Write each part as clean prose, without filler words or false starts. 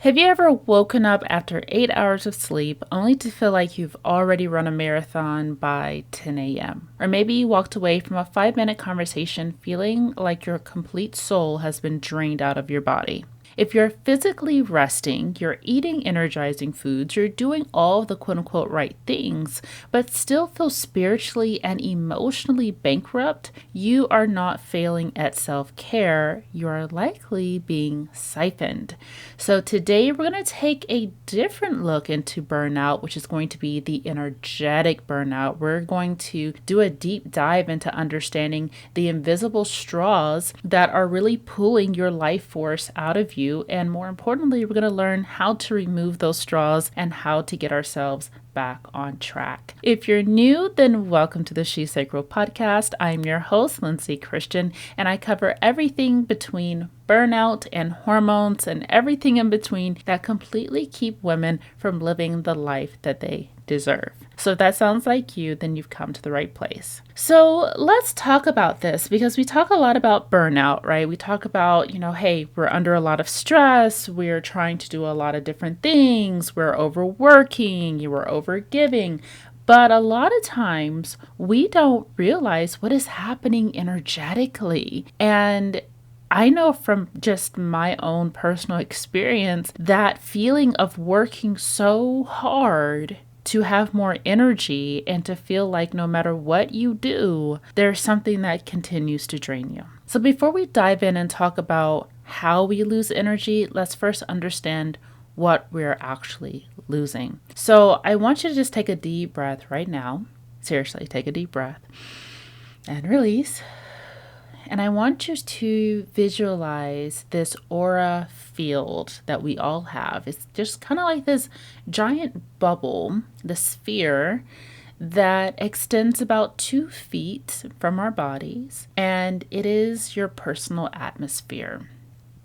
Have you ever woken up after 8 hours of sleep only to feel like you've already run a marathon by 10 a.m.? Or maybe you walked away from a 5-minute conversation feeling like your complete soul has been drained out of your body. If you're physically resting, you're eating energizing foods, you're doing all the quote unquote right things, but still feel spiritually and emotionally bankrupt, you are not failing at self care. You are likely being siphoned. So today we're going to take a different look into burnout, which is going to be the energetic burnout. We're going to do a deep dive into understanding the invisible straws that are really pulling your life force out of you. And more importantly, we're going to learn how to remove those straws and how to get ourselves back on track. If you're new, then welcome to the She Sacral podcast. I'm your host, Lindsay Christian, and I cover everything between burnout and hormones and everything in between that completely keep women from living the life that they deserve. So if that sounds like you, then you've come to the right place. So let's talk about this because we talk a lot about burnout, right? We talk about, hey, we're under a lot of stress. We're trying to do a lot of different things. We're overworking. You were overgiving. But a lot of times we don't realize what is happening energetically. And I know from just my own personal experience that feeling of working so hard to have more energy and to feel like no matter what you do, there's something that continues to drain you. So before we dive in and talk about how we lose energy, let's first understand what we're actually losing. So I want you to just take a deep breath right now. Seriously, take a deep breath and release. And I want you to visualize this aura field that we all have. It's just kind of like this giant bubble, the sphere that extends about 2 feet from our bodies. And it is your personal atmosphere.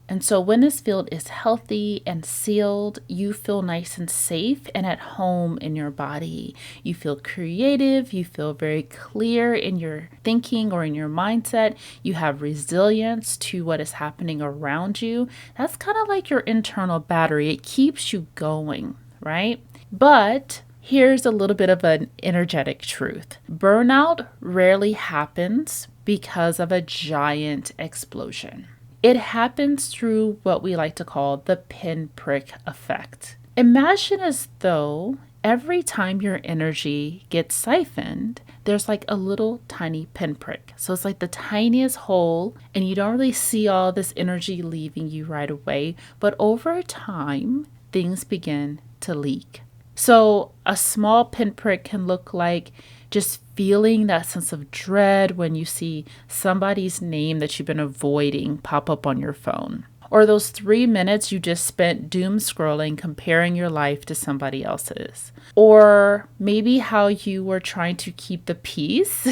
And so when this field is healthy and sealed, you feel nice and safe and at home in your body. You feel creative. You feel very clear in your thinking or in your mindset. You have resilience to what is happening around you. That's kind of like your internal battery. It keeps you going, right? But here's a little bit of an energetic truth. Burnout rarely happens because of a giant explosion. It happens through what we like to call the pinprick effect. Imagine as though every time your energy gets siphoned, there's like a little tiny pinprick. So it's like the tiniest hole, and you don't really see all this energy leaving you right away. But over time, things begin to leak. So a small pinprick can look like just feeling that sense of dread when you see somebody's name that you've been avoiding pop up on your phone. Or those 3 minutes you just spent doom scrolling, comparing your life to somebody else's. Or maybe how you were trying to keep the peace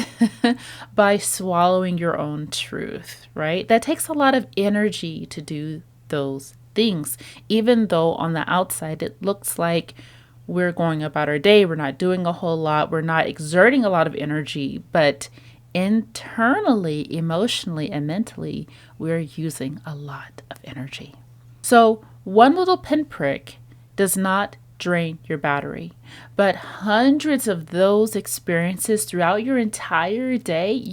by swallowing your own truth, right? That takes a lot of energy to do those things, even though on the outside it looks like we're going about our day. We're not doing a whole lot. We're not exerting a lot of energy, but internally, emotionally, and mentally, we're using a lot of energy. So one little pinprick does not drain your battery, but hundreds of those experiences throughout your entire day,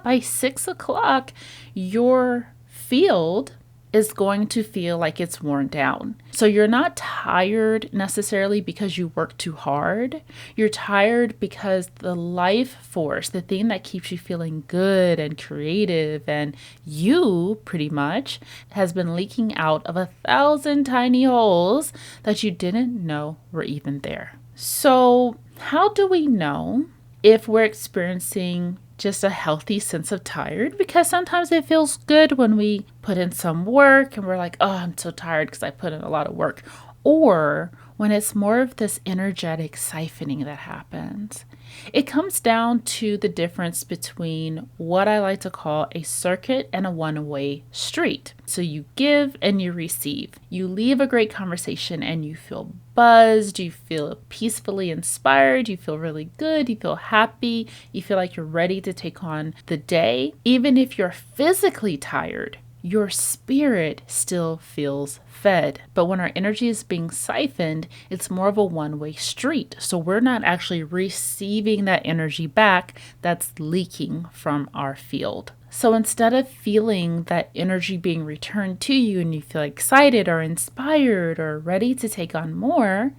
by 6 o'clock, your field is going to feel like it's worn down. So you're not tired necessarily because you work too hard. You're tired because the life force, the thing that keeps you feeling good and creative and you pretty much has been leaking out of 1,000 tiny holes that you didn't know were even there. So how do we know if we're experiencing just a healthy sense of tired? Because sometimes it feels good when we put in some work and we're like, oh, I'm so tired because I put in a lot of work. Or when it's more of this energetic siphoning that happens. It comes down to the difference between what I like to call a circuit and a one-way street. So you give and you receive. You leave a great conversation and you feel buzzed, you feel peacefully inspired, you feel really good, you feel happy, you feel like you're ready to take on the day. Even if you're physically tired, your spirit still feels fed. But when our energy is being siphoned, it's more of a one-way street. So we're not actually receiving that energy back that's leaking from our field. So instead of feeling that energy being returned to you and you feel excited or inspired or ready to take on more,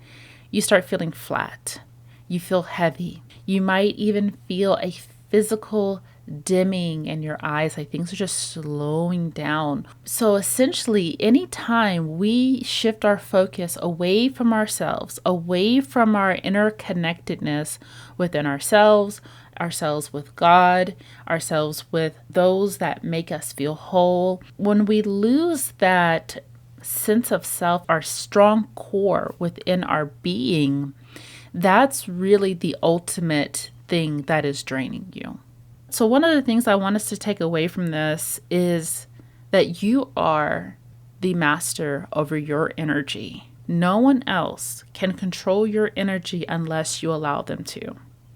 you start feeling flat. You feel heavy. You might even feel a physical dimming in your eyes, like things are just slowing down. So essentially, anytime we shift our focus away from ourselves, away from our interconnectedness within ourselves with God, ourselves with those that make us feel whole, when we lose that sense of self, our strong core within our being, that's really the ultimate thing that is draining you. So one of the things I want us to take away from this is that you are the master over your energy. No one else can control your energy unless you allow them to.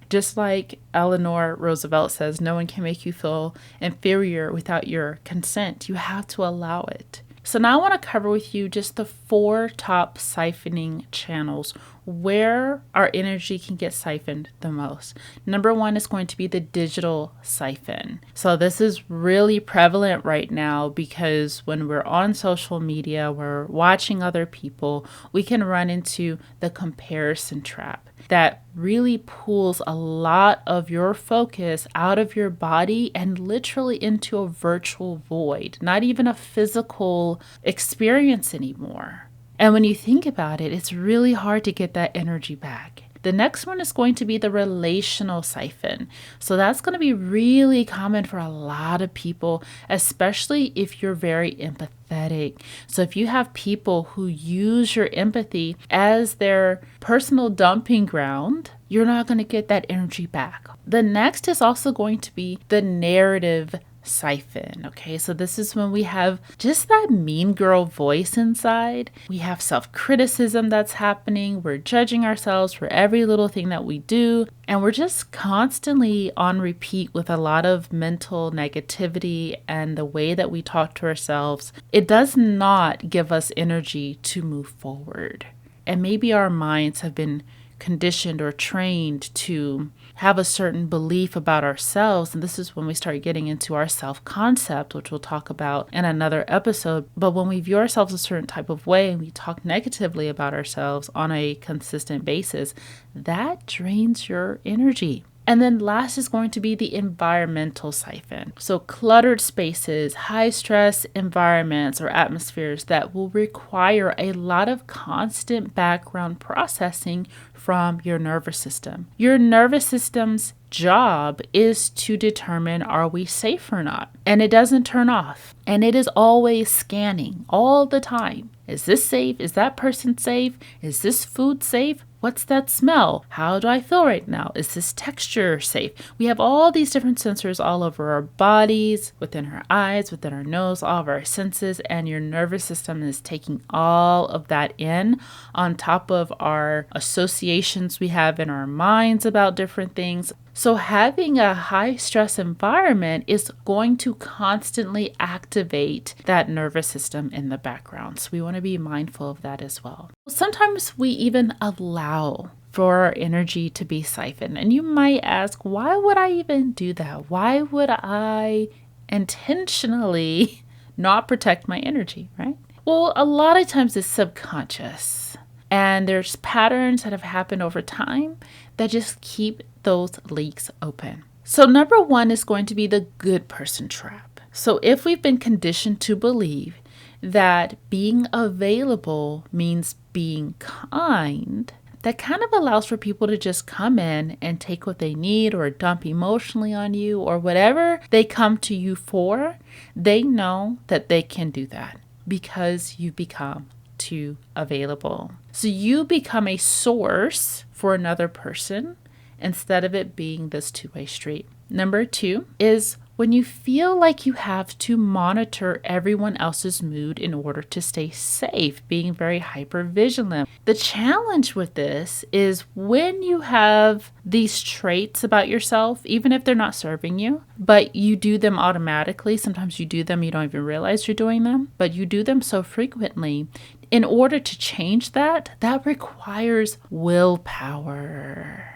Just like Eleanor Roosevelt says, no one can make you feel inferior without your consent. You have to allow it. So now I want to cover with you just the 4 top siphoning channels where our energy can get siphoned the most. Number 1 is going to be the digital siphon. So this is really prevalent right now because when we're on social media, we're watching other people, we can run into the comparison trap that really pulls a lot of your focus out of your body and literally into a virtual void, not even a physical experience anymore. And when you think about it, it's really hard to get that energy back. The next one is going to be the relational siphon. So that's going to be really common for a lot of people, especially if you're very empathetic. So if you have people who use your empathy as their personal dumping ground, you're not going to get that energy back. The next is also going to be the narrative siphon. Okay, so this is when we have just that mean girl voice inside. We have self-criticism that's happening. We're judging ourselves for every little thing that we do. And we're just constantly on repeat with a lot of mental negativity and the way that we talk to ourselves. It does not give us energy to move forward. And maybe our minds have been conditioned or trained to have a certain belief about ourselves. And this is when we start getting into our self-concept, which we'll talk about in another episode. But when we view ourselves a certain type of way and we talk negatively about ourselves on a consistent basis, that drains your energy. And then last is going to be the environmental siphon. So cluttered spaces, high stress environments or atmospheres that will require a lot of constant background processing from your nervous system. Your nervous system's job is to determine are we safe or not. And it doesn't turn off. And it is always scanning all the time. Is this safe? Is that person safe? Is this food safe? What's that smell? How do I feel right now? Is this texture safe? We have all these different sensors all over our bodies, within our eyes, within our nose, all of our senses, and your nervous system is taking all of that in on top of our associations we have in our minds about different things. So having a high stress environment is going to constantly activate that nervous system in the background. So we want to be mindful of that as well. Sometimes we even allow for our energy to be siphoned. And you might ask, why would I even do that? Why would I intentionally not protect my energy, right? Well, a lot of times it's subconscious. And there's patterns that have happened over time that just keep those leaks open. So number 1 is going to be the good person trap. So if we've been conditioned to believe that being available means being kind, that kind of allows for people to just come in and take what they need or dump emotionally on you or whatever they come to you for. They know that they can do that because you become too available. So you become a source for another person instead of it being this two-way street. Number 2 is when you feel like you have to monitor everyone else's mood in order to stay safe, being very hyper vigilant. The challenge with this is when you have these traits about yourself, even if they're not serving you, but you do them automatically. Sometimes you do them, you don't even realize you're doing them, but you do them so frequently. In order to change that requires willpower.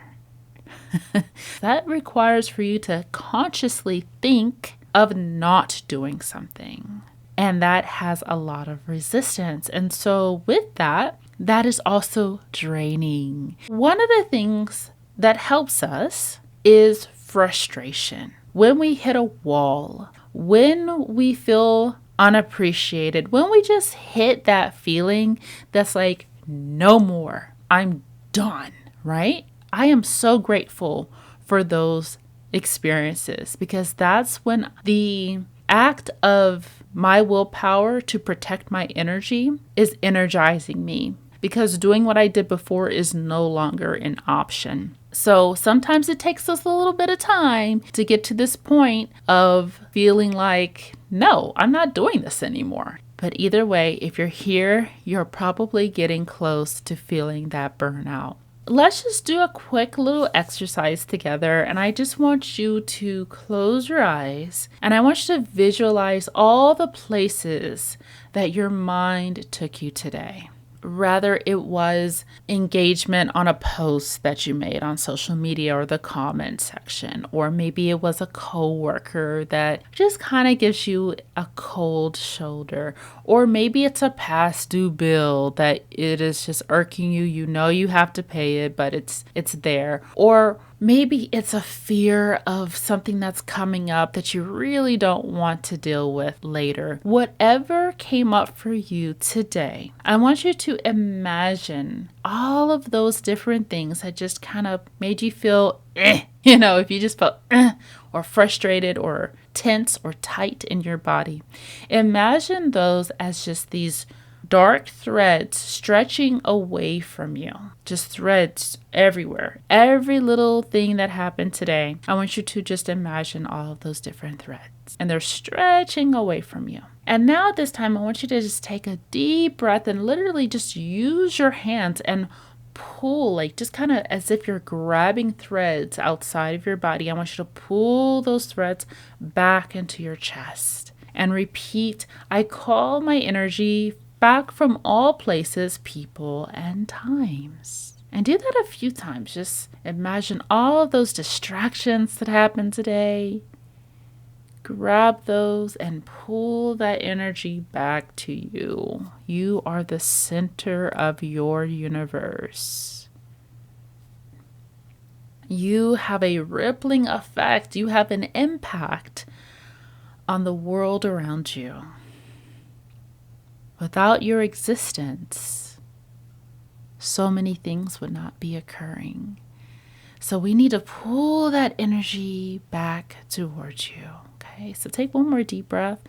That requires for you to consciously think of not doing something. And that has a lot of resistance. And so with that is also draining. One of the things that helps us is frustration. When we hit a wall, when we feel unappreciated, when we just hit that feeling that's like, no more, I'm done, right? I am so grateful for those experiences because that's when the act of my willpower to protect my energy is energizing me, because doing what I did before is no longer an option. So sometimes it takes us a little bit of time to get to this point of feeling like, no, I'm not doing this anymore. But either way, if you're here, you're probably getting close to feeling that burnout. Let's just do a quick little exercise together, and I just want you to close your eyes and I want you to visualize all the places that your mind took you today. Rather, it was engagement on a post that you made on social media or the comment section, or maybe it was a coworker that just kind of gives you a cold shoulder, or maybe it's a past due bill that it is just irking you. You know you have to pay it, but it's there. Or maybe it's a fear of something that's coming up that you really don't want to deal with later. Whatever came up for you today, I want you to imagine all of those different things that just kind of made you feel, if you just felt or frustrated or tense or tight in your body. Imagine those as just these dark threads stretching away from you. Just threads everywhere. Every little thing that happened today, I want you to just imagine all of those different threads. And they're stretching away from you. And now this time, I want you to just take a deep breath and literally just use your hands and pull, like just kind of as if you're grabbing threads outside of your body. I want you to pull those threads back into your chest and repeat, I call my energy back from all places, people, and times. And do that a few times. Just imagine all of those distractions that happened today. Grab those and pull that energy back to you. You are the center of your universe. You have a rippling effect. You have an impact on the world around you. Without your existence, so many things would not be occurring. So we need to pull that energy back towards you. Okay, so take one more deep breath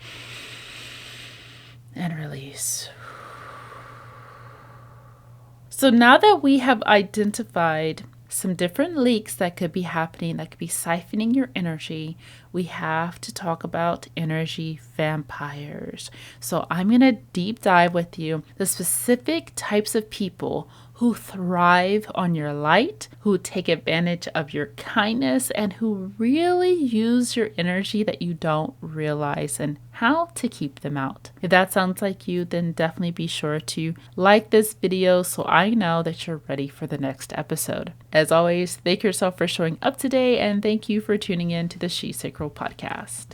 and release. So now that we have identified some different leaks that could be happening, that could be siphoning your energy, we have to talk about energy vampires. So I'm going to deep dive with you the specific types of people who thrive on your light, who take advantage of your kindness, and who really use your energy that you don't realize, and how to keep them out. If that sounds like you, then definitely be sure to like this video so I know that you're ready for the next episode. As always, thank yourself for showing up today, and thank you for tuning in to the She Sacral podcast.